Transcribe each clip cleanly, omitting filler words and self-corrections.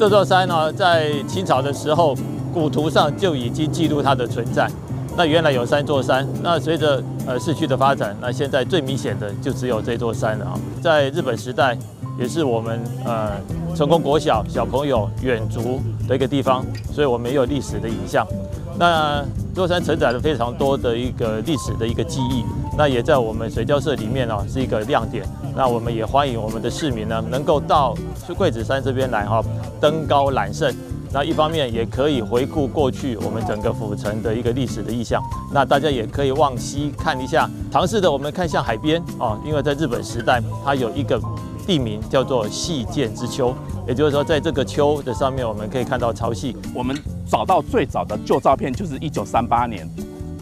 这座山呢，在清朝的时候，古图上就已经记录它的存在。那原来有3座山，那随着市区的发展，那现在最明显的就只有这座山了啊。在日本时代，也是我们成功国小小朋友远足的一个地方，所以我们也有历史的影像。那这座山承载了非常多的一个历史的一个记忆，那也在我们水交社里面啊是一个亮点。那我们也欢迎我们的市民呢，能够到桂子山这边来哈，登高揽胜。那一方面也可以回顾过去我们整个府城的一个历史的意象。那大家也可以往西看一下，尝试的我们看向海边啊，因为在日本时代它有一个地名叫做细涧之丘，也就是说在这个丘的上面我们可以看到潮汐。我们找到最早的旧照片就是1938年，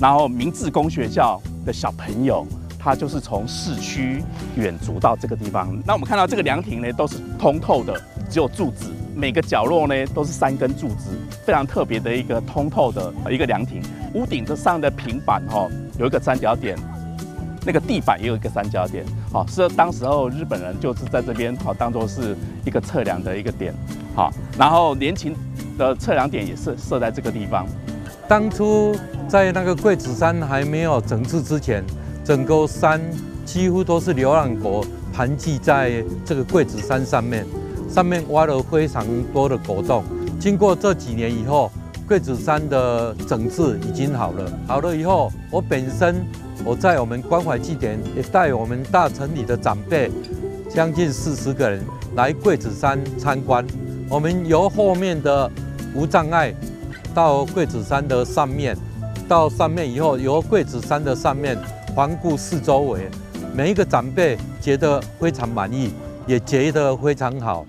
然后明治公学校的小朋友。他就是从市区远足到这个地方。那我们看到这个凉亭呢，都是通透的，只有柱子，每个角落呢都是3根柱子，非常特别的一个通透的一个凉亭。屋顶这上的平板有一个三角点，那个地板也有一个三角点，是当时候日本人就是在这边当作是一个测量的一个点，然后连勤的测量点也是设在这个地方。当初在那个桂子山还没有整治之前。整个山几乎都是流浪狗盘踞在这个桂子山上面挖了非常多的狗洞。经过这几年以后，桂子山的整治已经好了以后，我本身在我们关怀祭典也带我们大城里的长辈，将近40个人来桂子山参观。我们由后面的无障碍到桂子山的上面，到上面以后，由桂子山的上面。环顾四周围，每一个长辈觉得非常满意，也觉得非常好。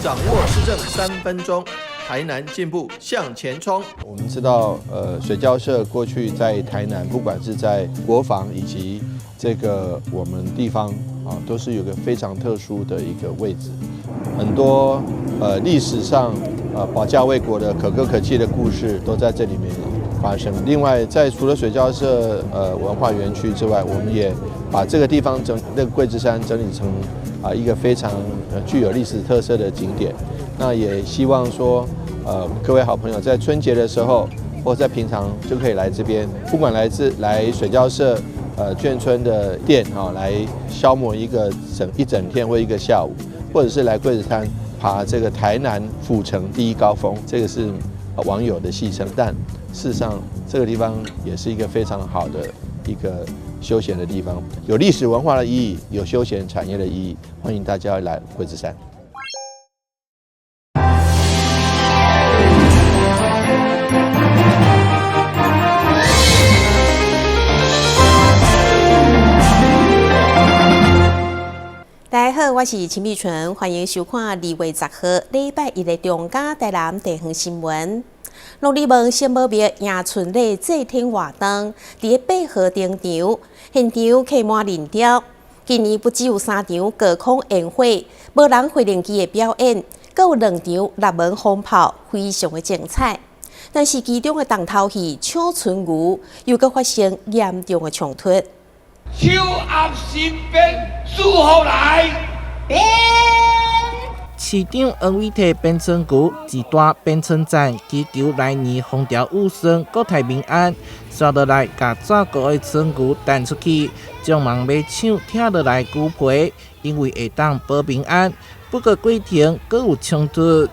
掌握市政3分钟，台南进步向前冲。我们知道，水交社过去在台南，不管是在国防以及这个我们地方都是有个非常特殊的一个位置。很多历史上保家卫国的可歌可泣的故事都在这里面发生。另外，除了水交社文化园区之外，我们也把这个地方那个桂子山整理成一个非常具有历史特色的景点。那也希望说各位好朋友在春节的时候或在平常就可以来这边，不管来水交社眷村的店来消磨一整天或一个下午，或者是来桂子山爬这个台南府城第1高峰，这个是网友的戏称，但事实上这个地方也是一个非常好的一个休闲的地方，有历史文化的意义，有休闲产业的意义，欢迎大家来桂子山。大家好，我是陈碧纯，欢迎收看2月10号礼拜1的中嘉台南地方新闻。农历问新宝庙迎春礼祭天活动，伫8号登场，现场客满人潮。今年不只有3场高空烟火、无人回灵机的表演，阁有2场六门风炮，非常的精彩。但是其中的重头戏抢春牛，又阁发生严重的冲突。手压身边，祝福来。市长黄伟摕变春牛，一大变春赞，祈求来年风调雨顺，国泰民安。刷落来，甲抓过的春牛弹出去，将忙买抢拆落来牛皮，因为会当保平安。不过过程阁有冲突。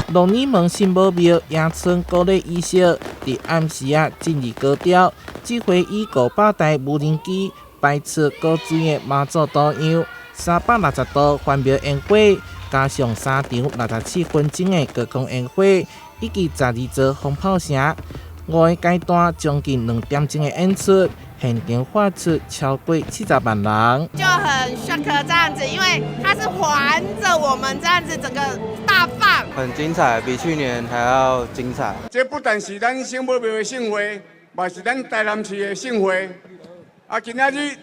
农历问新宝庙迎春鼓励仪式，伫暗时进入高潮。这回以500台无人机摆出高水的妈祖图样，360度环庙烟火，加上3场67分钟的高空烟火，以及12座风炮声。5个阶段将近2点钟的演出，现场画出超过70万人。就很 shock 这样子，因为它是环着我们这样子整个大放，很精彩，比去年还要精彩。这不但是咱新宝庙的盛会，也是咱台南市的盛会。今仔日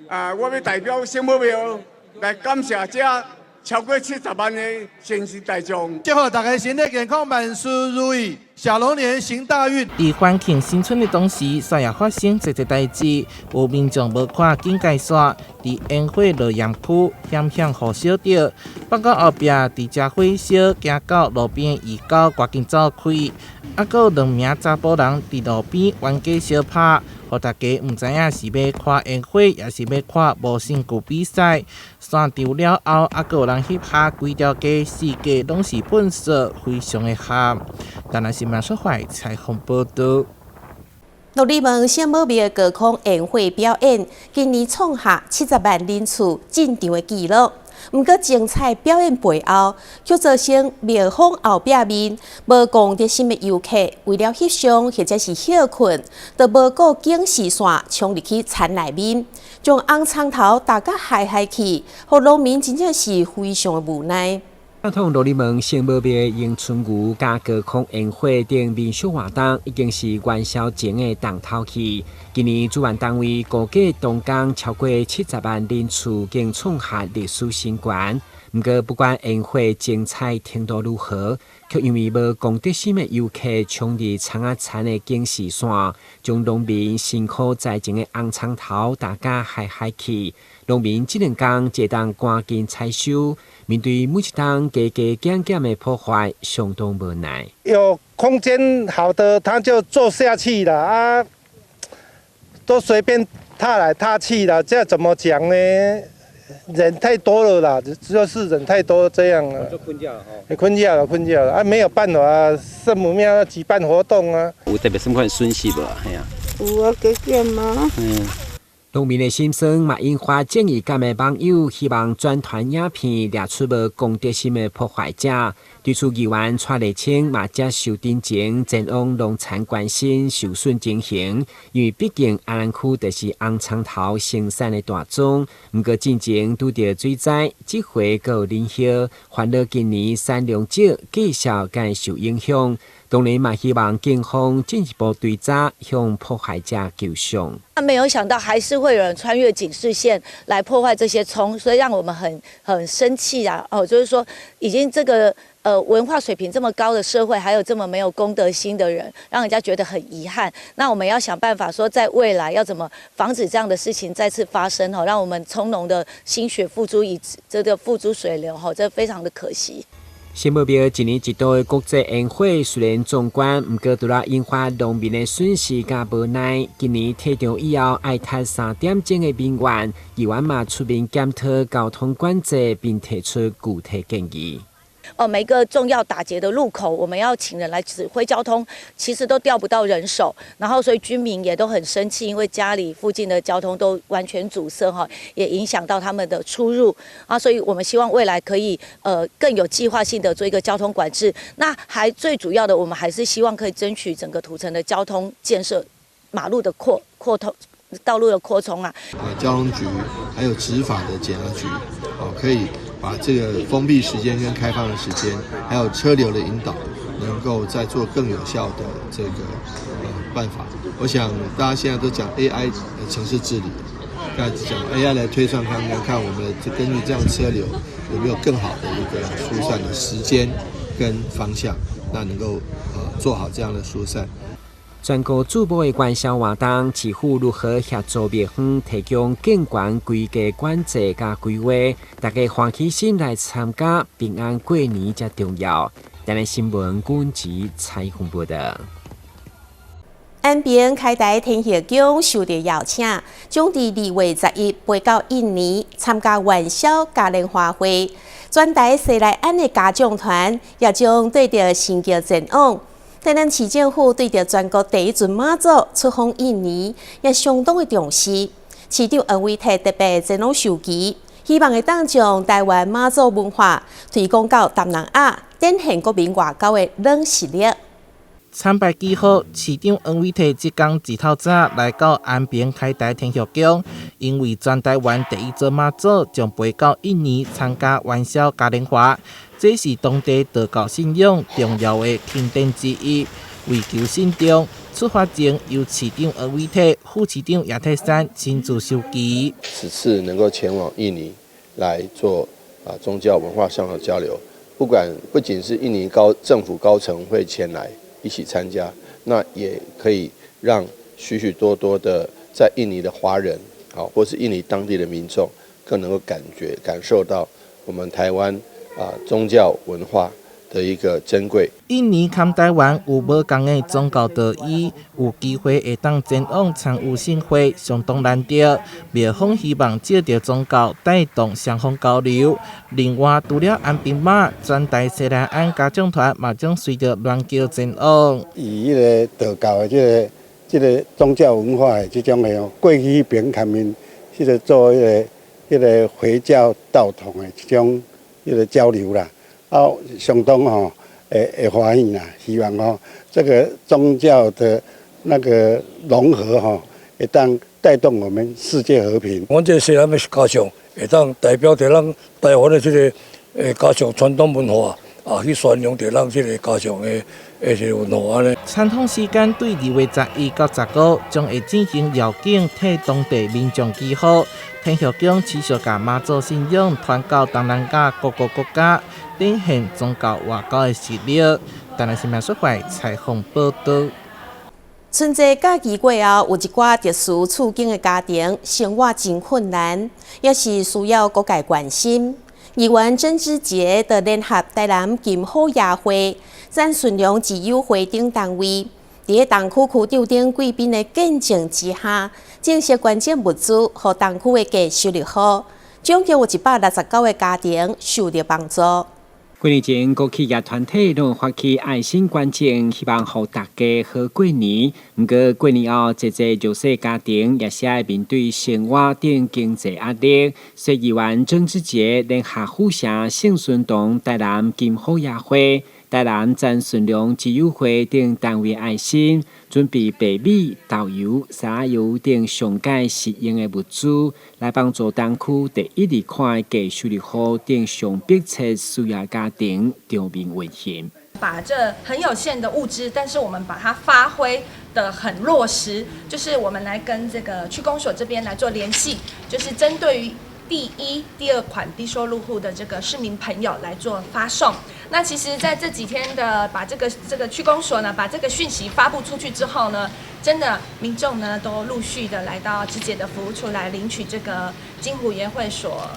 我要代表新宝庙来感谢这超过70万的善心大众。祝福大家身体健康，万事如意。小龙年行大运。伫欢庆新春的同时，煞也发生这代志。有民众无看警戒线，伫烟火落焰区险险互烧着。报告后壁，伫遮火烧行到路边移狗，赶紧走开。还有2名查甫人伫路边冤家相拍，互大家毋知影是要看烟火，也是要看无身躯比赛。散场了后，还有人翕下规条街四界拢是粉色，非常的黑。台南新闻社会采访报道。乐里门圣母庙高空烟火表演，今年创下70万人次进场的纪录。不过精彩表演背后，却造成庙方后壁面无公德心的游客，为了翕相或者是休困，就无顾警示线冲入去田内面，将红葱头打甲海海去，互农民真正是非常的无奈。传统乐里门圣母庙迎春牛加高空烟火等民俗活动，已经是元宵前的重头戏。今年主办单位估计动工超过70万人次，经创下历史新高。不过，不管烟火精彩程度如何，却因为无公德心的游客冲入葱仔田的警示线，将农民辛苦栽种的红葱头大家害害去。农民这2天才当赶紧采收，面对每一档加加减减的破坏，相当无奈。有空间好的，他就做下去了啊，都随便踏来踏去了，这怎么讲呢？人太多了啦，就是人太多这样了。就困掉了哦。困掉了啊，没有办法啊，圣母庙要举办活动啊。有特别什么款损失无？系啊。有啊，加减嘛。农民的心声嘛，引发正义感的网友希望转传影片，抓出无公德心的破坏者。对此，议员蔡立青嘛接受တင်前前往农产关心受损情形，因为毕竟安南区就是红葱头生产的大宗。不过进前拄到水灾，这回阁有冷歇，烦恼今年产量少，继续该受影响。当然嘛，希望警方进一步追查，向破坏者求偿。没有想到还是会有人穿越警示线来破坏这些葱，所以让我们很生气啊！就是说，已经这个文化水平这么高的社会，还有这么没有公德心的人，让人家觉得很遗憾。那我们要想办法说，在未来要怎么防止这样的事情再次发生哦，让我们葱农的心血付诸这个付诸水流哈，这非常的可惜。圣母庙一年一度的国际烟火虽然壮观，不过除了引发农民的损失加无奈，今年退场以后爱踢3点钟的民怨，议员嘛出面检讨交通管制，并提出具体建议。每个重要打劫的路口，我们要请人来指挥交通，其实都调不到人手，然后所以居民也都很生气，因为家里附近的交通都完全阻塞哈，也影响到他们的出入啊，所以我们希望未来可以更有计划性的做一个交通管制。那最主要的，我们还是希望可以争取整个土城的交通建设，马路的扩通。道路的扩充啊，交通局还有执法的检察局，可以把这个封闭时间跟开放的时间，还有车流的引导，能够再做更有效的这个办法。我想大家现在都讲 AI 城市治理，那讲 AI 来推算看我们根据这样车流有没有更好的一个疏散的时间跟方向，那能够做好这样的疏散。全国主播的元宵活动，市府如何协助庙方提供更悬规格管制加规划，大家欢喜心来参加，平安过年才重要。台南新闻阮吉采访报道。安平开台天后宫受到邀请，将伫2月11飞到印尼参加元宵嘉年华会。全台西来安的家长团也将对着新桥前往。台南市政府对着全国第一尊妈祖出访印尼，也相当的重视。市长恩惠特特别前往授旗，希望会当将台湾妈祖文化推广到东南亚，展现国民外交的软实力。参拜记号，市长恩惠特即天日头早来到安平开台天后宫，因为全台湾第一尊妈祖将飞到印尼参加元宵嘉年华。这是当地道教信仰重要的庆典之一。为求慎重，出发前由市长恩惠特、副市长叶泰山亲自授旗。此次能够前往印尼来做宗教文化上的交流，不仅是印尼政府高层会前来，一起参加，那也可以让许许多多的在印尼的华人，或是印尼当地的民众，更能够感受到我们台湾宗教文化的一个珍贵。印尼和台湾有无同的宗教道义，有机会会当前往参与盛会，相当难得。庙方希望借着宗教带动双方交流。另外，除了安平马，全台西南岸家长团嘛将随着鸾桥前往。以迄个道教的这个宗教文化的这种的过去迄边他们迄个做迄个回教道统的这种迄个交流啦。相当会欢喜啦，希望这个宗教的那个融合会当带动我们世界和平。阮这西南的家乡会当代表着咱台湾的这个家乡传统文化去宣扬着咱这个家乡的这个文化呢。参访时间对2月11到19将会进行绕境替当地民众祈福。天后宫持续甲妈祖信仰传到东南亚各个国家，展现宗教外交的实力。台南新闻所在采访报道。春节假期过后，有一寡特殊处境的家庭生活真困难，也是需要各界关心。议员郑志杰的联合台南金好亚会、咱顺良自由会等单位，伫个东区区长顶贵宾的见证之下，正式捐赠物资，予东区的家收入好，总共有169个家庭受到帮助。过年前，各企业团体拢发起爱心捐赠，希望予大家好过年。不过过年后，侪弱势家庭也是要面对生活等经济压力。所以议员郑志杰联合副社圣顺堂台南金好亚会、台南咱顺良自由会等单位爱心，准备白米、豆油、沙油等上届实用的物资，来帮助东区第1、2块给收入户等上迫切需要家庭长眠温馨。把这很有限的物资，但是我们把它发挥的很落实，就是我们来跟这个区公所这边来做联系，就是针对于第1、第2款低收入户的这个市民朋友来做发送。那其实在这几天的把这个区公所呢，把这个讯息发布出去之后呢，真的民众呢都陆续的来到直接的服务处来领取这个金湖研会所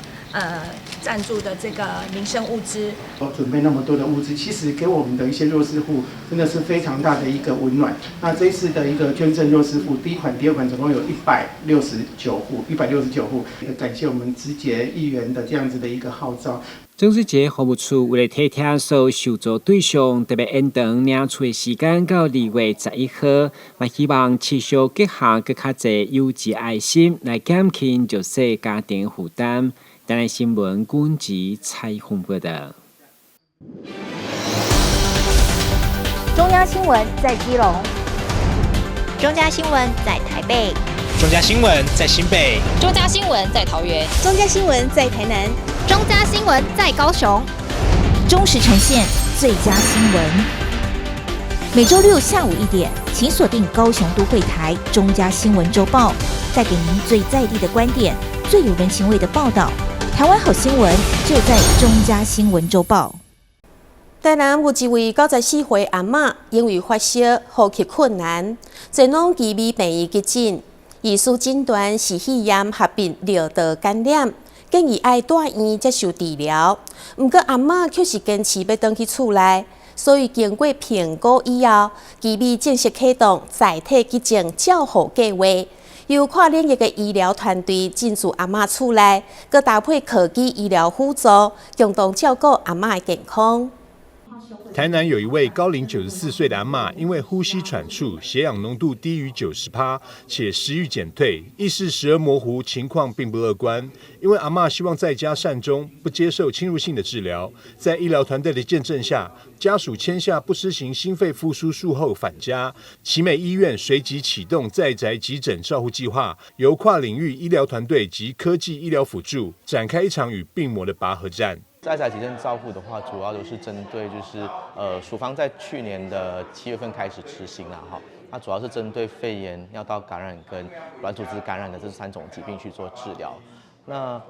赞助的这个民生物资。准备那么多的物资，其实给我们的一些弱势户真的是非常大的一个温暖。那这一次的一个捐赠弱势户，第1款、第2款总共有169户，也感谢我们直捷议员的这样子的一个号召。郑志杰服务处为了体贴所受助对象，特别延长领取的时间到2月11号，也希望持续结合更较侪优质爱心来减轻弱势家庭负担。台南新闻军集采访报道。中央新闻在基隆，中嘉新闻在台北，中嘉新闻在新北，中嘉新闻在桃园，中嘉新闻在台南，中嘉新闻在高雄，忠实呈现最佳新闻。每周6下午1点，请锁定高雄都会台中嘉新闻周报，带给您最在地的观点，最有人情味的报道。台湾好新闻就在中嘉新闻周报。台南有一位94岁阿嬷，因为发烧、呼吸困难，前往奇美病院急诊，医师诊断是肺炎合并尿道感染，建议爱住院接受治疗。不过阿嬷却是坚持要回去厝内，所以经过评估以后，奇美正式启动载体急诊照护计划。由跨领域的医疗团队进驻阿嬷厝内，佮搭配科技医疗辅助，共同照顾阿嬷的健康。台南有一位高龄94岁的阿嬷，因为呼吸喘促，血氧浓度低于90%，且食欲减退，意识时而模糊，情况并不乐观。因为阿嬷希望在家善终，不接受侵入性的治疗，在医疗团队的见证下，家属签下不施行心肺复苏术后返家。奇美医院随即启动在宅急诊照护计划，由跨领域医疗团队及科技医疗辅助，展开一场与病魔的拔河战。在宅急诊照护的话，主要都是针对署方在去年的7月份开始执行了哈，它主要是针对肺炎、尿道感染跟软组织感染的这3种疾病去做治疗。那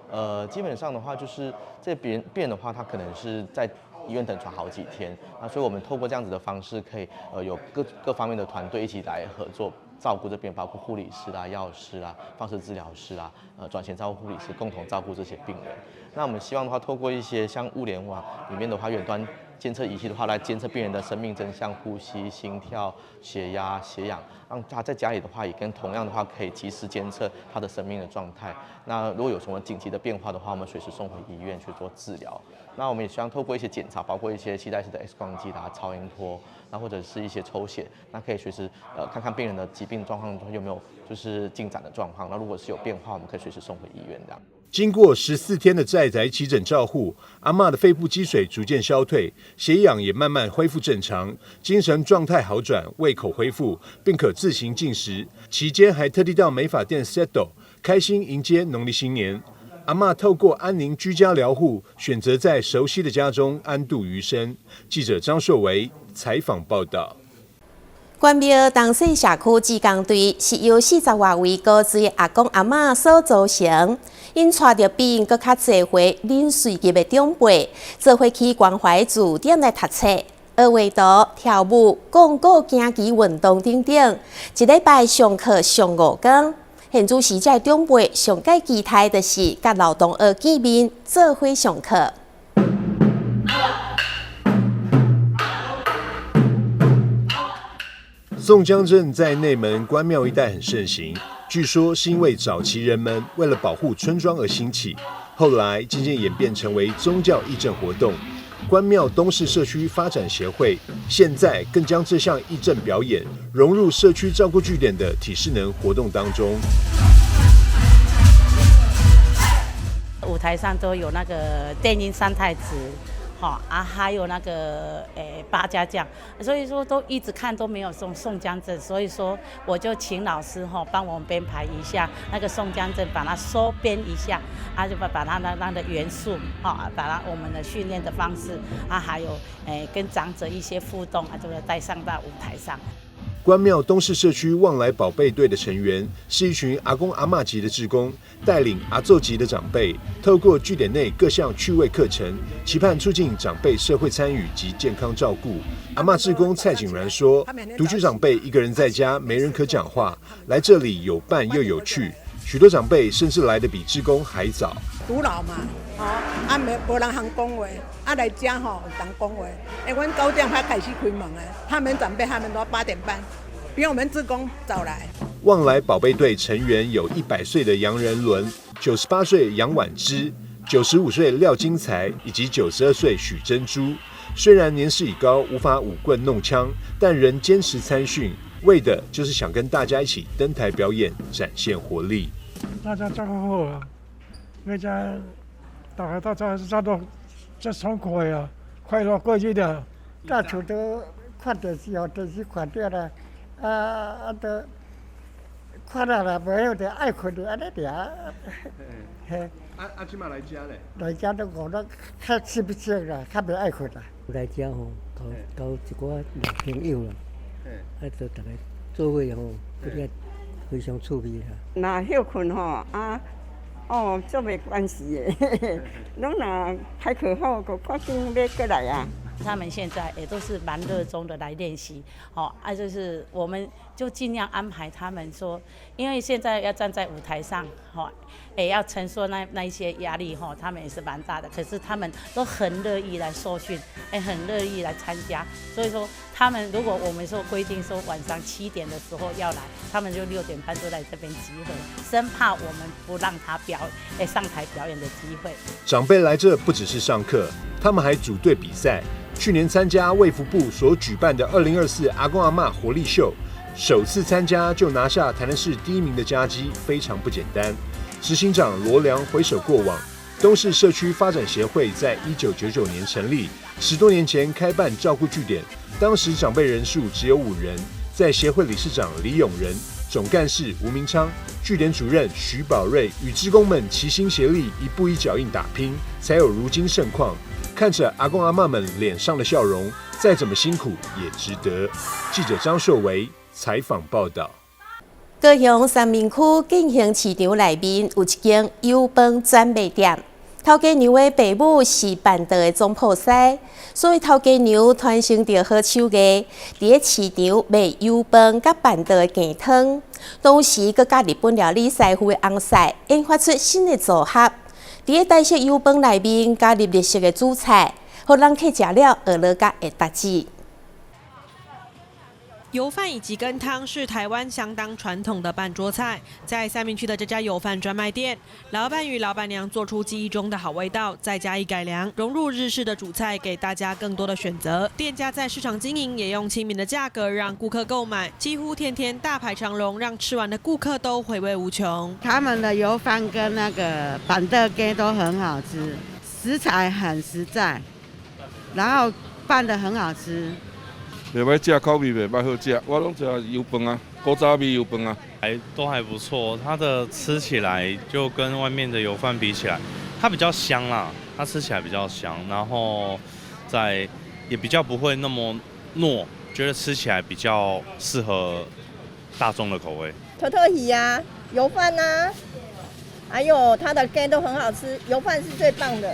基本上的话，就是这病人的话，他可能是在医院等床好几天。那所以我们透过这样子的方式，可以有各方面的团队一起来合作。照顾这边包括护理师啦、药师啦、放射治疗师啦、转衔照顾护理师共同照顾这些病人。那我们希望的话，透过一些像物联网里面的话，远端监测仪器的话，来监测病人的生命真相、呼吸、心跳、血压、血氧，让他在家里的话，也跟同样的话可以及时监测他的生命的状态。那如果有什么紧急的变化的话，我们随时送回医院去做治疗。那我们也希望透过一些检查，包括一些脐带式的 X 光机啦、超音波，那或者是一些抽血，那可以随时看看病人的疾病状况有没有就是进展的状况。那如果是有变化，我们可以随时送回医院这样。经过14天的在宅急诊照护，阿嬷的肺部积水逐渐消退，血氧也慢慢恢复正常，精神状态好转，胃口恢复，并可自行进食。期间还特地到美发店 settle， 开心迎接农历新年。阿嬷透过安宁居家疗护，选择在熟悉的家中安度余生。记者张硕维采访报道。关庙东势社区志工队是由40多位高资的阿公阿嬷所组成，因带着比因搁较侪岁零岁级的长辈，做伙去关怀据点来读册、学画图、跳舞、讲古、行棋、运动等等，一礼拜上课上5天。现主时在长辈上界期待的是甲劳动学见面，做伙上课。宋江镇在内门关庙一带很盛行，据说是因为早期人们为了保护村庄而兴起，后来渐渐演变成为宗教义政活动。关庙东势社区发展协会现在更将这项义政表演融入社区照顾据点的体适能活动当中。舞台上都有那个电音三太子。还有那个八家将，所以说都一直看都没有宋江镇，所以说我就请老师帮我们编排一下那个宋江镇，把它收编一下，就把它那的元素把它我们的训练的方式还有跟长者一些互动就带上到舞台上。关庙东势社区旺来宝贝队的成员是一群阿公阿嬷级的志工，带领阿祖级的长辈，透过据点内各项趣味课程，期盼促进长辈社会参与及健康照顾。阿嬷志工蔡景然说，独居长辈一个人在家没人可讲话，来这里有伴又有趣，许多长辈甚至来得比志工还早。独老嘛，无人通讲话，来遮有人讲话。阮9点才开始开门他们长辈他们都8点半，比我们志工早来。旺来宝贝队成员有100岁的杨仁伦、98岁杨婉芝、95岁廖金才以及92岁许珍珠。虽然年事已高，无法舞棍弄枪，但仍坚持参训，为的就是想跟大家一起登台表演，展现活力。大家真好啊！大家都真爽快啊，快乐过日子。到处都看电视哦，电视看到啦，都看到啦，袂晓得爱困就安尼尔。嘿。即马来遮咧？来遮都饿得较吃不消啦，较袂爱困啦。来遮交一寡老朋友啦，就大家做伙非常趣味啦。若休困这没关系的，侬若开课好，就赶紧要过来啊。他们现在也都是蛮热衷的来练习，就是我们就尽量安排他们说，因为现在要站在舞台上，也要承受那一些压力，他们也是蛮大的。可是他们都很乐意来受训，很乐意来参加。所以说，他们如果我们说规定说晚上7点的时候要来，他们就6点半就来这边集合，生怕我们不让他上台表演的机会。长辈来这不只是上课，他们还组队比赛。去年参加卫福部所举办的2024阿公阿嬷活力秀，首次参加就拿下台南市第1名的佳绩，非常不简单。执行长罗良回首过往，东势社区发展协会在1999年成立，10多年前开办照顾据点，当时长辈人数只有5人，在协会理事长李永仁、总干事吴明昌、据点主任徐宝瑞与志工们齐心协力，一步一脚印打拼，才有如今盛况。看着阿公阿嬷们脸上的笑容，再怎么辛苦也值得。记者张秀维采访报道。高雄三民区进行市场内面有一间油饭专卖店，头家娘的爸母是办桌的总铺师，所以头家娘传承着好手艺，伫市场卖油饭甲办桌的鸡汤，同时佮加日本料理师傅的红菜，研发出新的组合。伫台式油饭内面加入日式的主菜，互人客食了学了甲会达志。油饭以及羹汤是台湾相当传统的办桌菜，在三民区的这家油饭专卖店，老板与老板娘做出记忆中的好味道，再加以改良，融入日式的主菜，给大家更多的选择。店家在市场经营，也用亲民的价格让顾客购买，几乎天天大排长龙，让吃完的顾客都回味无穷。他们的油饭跟那个板凳羹都很好吃，食材很实在，然后拌得很好吃。袂歹食，口味袂歹好食，我拢食油饭啊，古早味油饭啊，都还不错。它的吃起来就跟外面的油饭比起来，它比较香啦，它吃起来比较香，然后也比较不会那么糯，觉得吃起来比较适合大众的口味。特鱼啊，油饭啊，还有它的羹都很好吃，油饭是最棒的。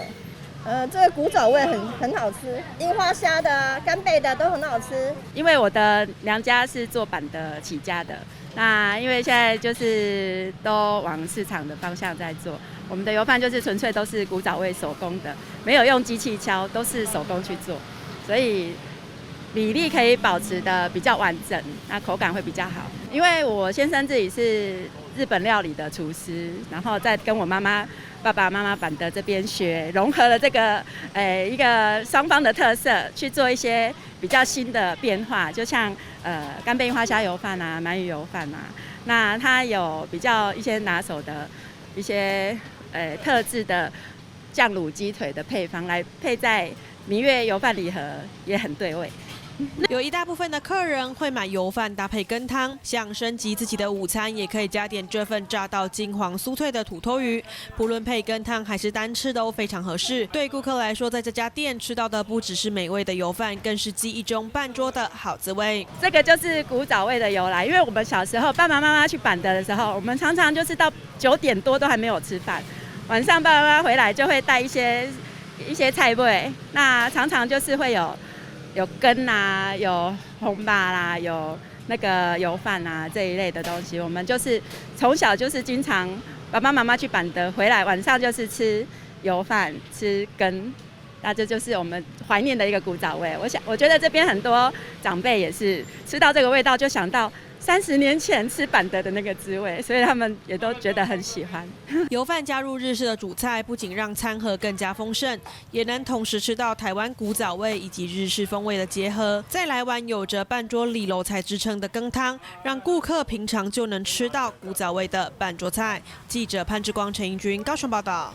这个古早味很好吃，樱花虾的、干贝的都很好吃。因为我的娘家是做板的起家的，那因为现在就是都往市场的方向在做，我们的油饭就是纯粹都是古早味手工的，没有用机器敲，都是手工去做，所以比例可以保持的比较完整，那口感会比较好。因为我先生自己是日本料理的厨师，然后再跟我爸爸妈妈板的这边学，融合了这个一个双方的特色，去做一些比较新的变化，就像干贝樱花虾油饭啊、鳗鱼油饭啊，那它有比较一些拿手的一些特制的酱卤鸡腿的配方来配在明月油饭礼盒，也很对味。有一大部分的客人会买油饭搭配羹汤，想升级自己的午餐，也可以加点这份炸到金黄酥脆的土魠鱼，不论配羹汤还是单吃都非常合适。对顾客来说，在这家店吃到的不只是美味的油饭，更是记忆中办桌的好滋味。这个就是古早味的由来，因为我们小时候爸爸妈妈去板的时候，我们常常就是到9点多都还没有吃饭，晚上爸爸妈妈回来就会带一些菜味，那常常就是会有羹啊，有红拔啦，有那个油饭啊这一类的东西，我们就是从小就是经常爸爸妈妈去板的，回来晚上就是吃油饭、吃羹，那这就是我们怀念的一个古早味。我觉得这边很多长辈也是吃到这个味道，就想到30年前吃板的那个滋味，所以他们也都觉得很喜欢。油饭加入日式的主菜，不仅让餐盒更加丰盛，也能同时吃到台湾古早味以及日式风味的结合。再来碗有着半桌里楼菜之称的羹汤，让顾客平常就能吃到古早味的半桌菜。记者潘志光、陈英君高雄报道。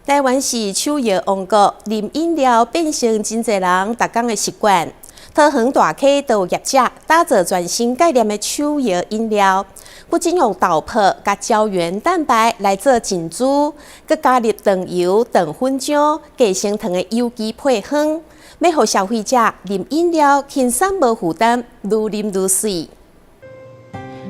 台湾是手摇王国，饮饮料变成真侪人逐工的习惯。桃园大溪都有业者打造全新概念的手摇饮料，不仅用豆粕甲胶原蛋白来做浸煮，佮加入糖油、糖粉浆、鸡生糖的有机配方，要让消费者饮饮料轻松无负担，愈啉愈水。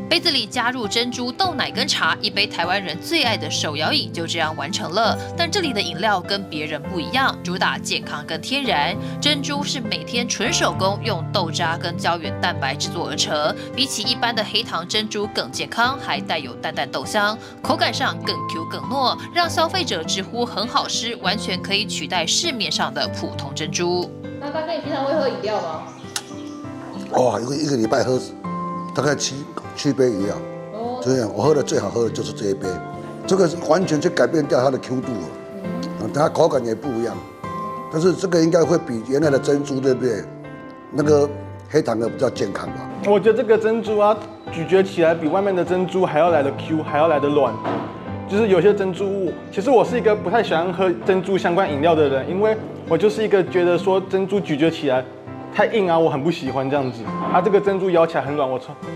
杯子里加入珍珠、豆奶跟茶，一杯台湾人最爱的手摇饮就这样完成了。但这里的饮料跟别人不一样，主打健康跟天然。珍珠是每天纯手工用豆渣跟胶原蛋白制作而成，比起一般的黑糖珍珠更健康，还带有淡淡豆香，口感上更 Q 更糯，让消费者直呼很好吃，完全可以取代市面上的普通珍珠。那大哥，你平常会喝饮料吗？哇，一个礼拜喝大概7杯饮料，这样我喝的最好喝的就是这一杯，这个完全就改变掉它的 Q 度了，它口感也不一样，但是这个应该会比原来的珍珠，对不对？那个黑糖的比较健康吧。我觉得这个珍珠啊，咀嚼起来比外面的珍珠还要来的 Q， 还要来的软。就是有些珍珠物，其实我是一个不太喜欢喝珍珠相关饮料的人，因为我就是一个觉得说珍珠咀嚼起来太硬啊，我很不喜欢这样子。啊，这个珍珠咬起来很软，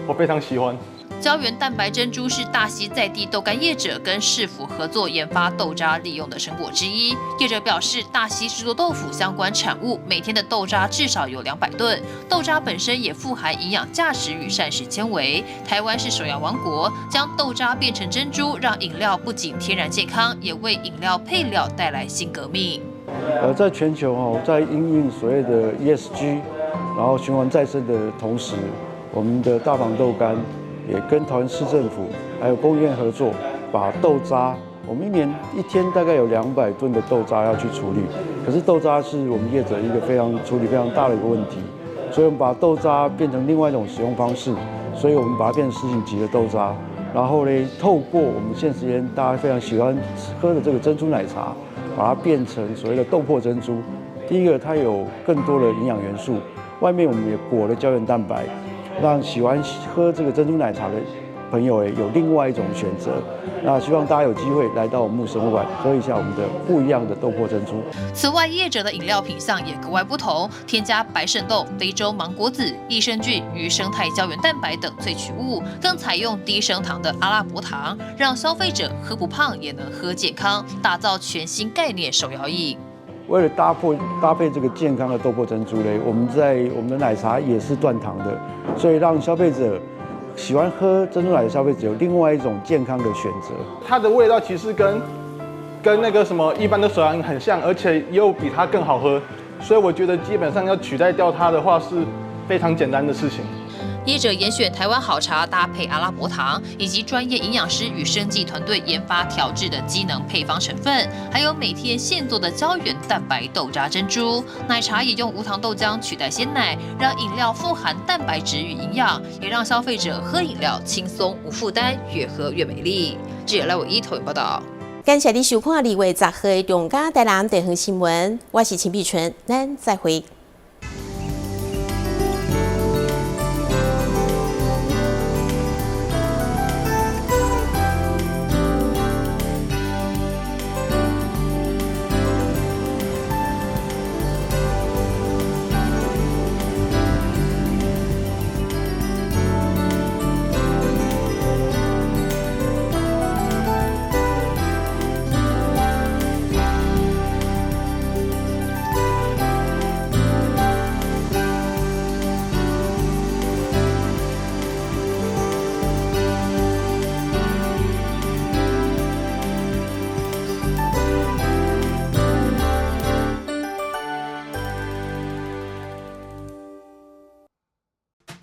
我非常喜欢。胶原蛋白珍珠是大溪在地豆干业者跟市府合作研发豆渣利用的成果之一。业者表示，大溪制作豆腐相关产物每天的豆渣至少有200吨，豆渣本身也富含营养价值与膳食纤维。台湾是手摇王国，将豆渣变成珍珠，让饮料不仅天然健康，也为饮料配料带来新革命。在全球在因应所谓的 ESG， 然后循环再生的同时，我们的大房豆干也跟桃园市政府还有工业院合作，把豆渣，我们一天大概有200吨的豆渣要去处理。可是豆渣是我们业者一个处理非常大的一个问题，所以我们把豆渣变成另外一种使用方式，所以我们把它变成10级的豆渣。然后呢，透过我们现时间大家非常喜欢喝的这个珍珠奶茶，把它变成所谓的豆粕珍珠。第一个，它有更多的营养元素，外面我们也裹了胶原蛋白，让喜欢喝这个珍珠奶茶的朋友有另外一种选择。那希望大家有机会来到我们木生活馆喝一下我们的不一样的豆粕珍珠。此外，业者的饮料品项也格外不同，添加白肾豆、非洲芒果籽、益生菌与生态胶原蛋白等萃取物，更采用低升糖的阿拉伯糖，让消费者喝不胖也能喝健康，打造全新概念手摇饮。为了搭配这个健康的豆粕珍珠嘞，我们的奶茶也是断糖的，所以让消费者喜欢喝珍珠奶的消费者有另外一种健康的选择。它的味道其实跟那个什么一般的手摇饮很像，而且又比它更好喝，所以我觉得基本上要取代掉它的话是非常简单的事情。业者严选台湾好茶搭配阿拉伯糖，以及专业营养师与生技团队研发调制的机能配方成分，还有每天现做的胶原蛋白豆渣珍珠。奶茶也用无糖豆浆取代鲜奶，让饮料富含蛋白质与营养，也让消费者喝饮料轻松无负担，越喝越美丽。记者赖伟一投影报道。感谢你收看2月10号的中嘉台南地方新闻，我是秦碧纯，咱再会。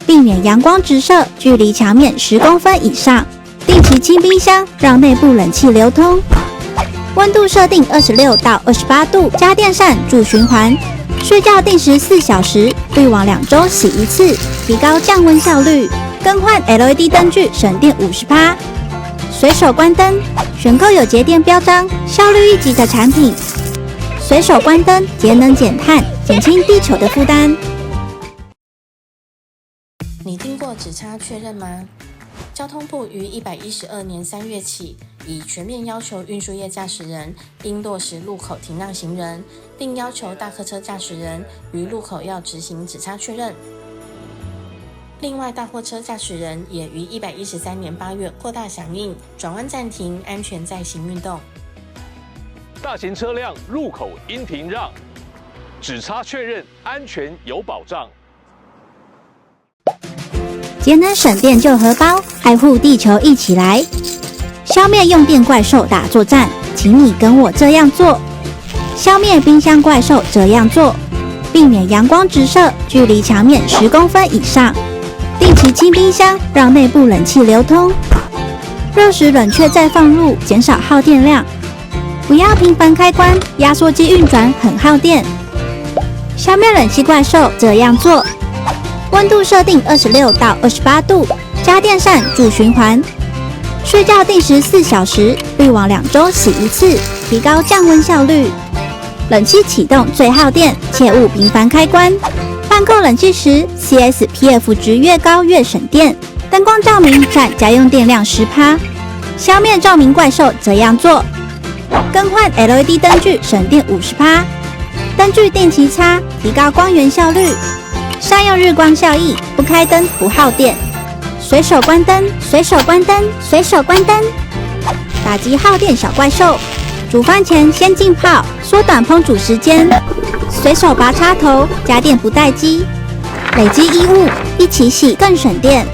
避免阳光直射，距离墙面10公分以上。定期清冰箱，让内部冷气流通。温度设定26到28度，家电扇助循环。睡觉定时4小时，滤网2周洗一次，提高降温效率。更换 LED 灯具，省电50%。随手关灯，选购有节电标章、效率1级的产品。随手关灯，节能减碳，减轻地球的负担。你听过只差确认吗？交通部于112年3月起，已全面要求运输业驾驶人应落实路口停让行人，并要求大客车驾驶人于路口要执行只差确认。另外，大货车驾驶人也于113年8月扩大响应，转弯暂停，安全再行运动。大型车辆路口应停让，只差确认，安全有保障。节能省电救荷包，爱护地球一起来，消灭用电怪兽大作战，请你跟我这样做。消灭冰箱怪兽这样做，避免阳光直射，距离墙面10公分以上。定期清冰箱，让内部冷气流通。热时冷却再放入，减少耗电量。不要频繁开关，压缩机运转很耗电。消灭冷气怪兽这样做。温度设定26到28度，家电扇助循环。睡觉定时4小时，滤网2周洗一次，提高降温效率。冷气启动最耗电，切勿频繁开关。换购冷气时 ，CSPF 值越高越省电。灯光照明占家用电量10%。消灭照明怪兽这样做。更换 LED 灯具省电50%。灯具定期擦，提高光源效率。善用日光效益，不开灯不耗电。随手关灯，随手关灯，随手关灯，打击耗电小怪兽。煮饭前先浸泡，缩短烹煮时间。随手拔插头，家电不待机。累积衣物一起洗更省电。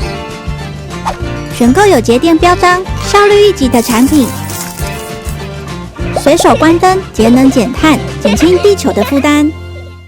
选购有节电标章、效率一级的产品。随手关灯，节能减碳，减轻地球的负担。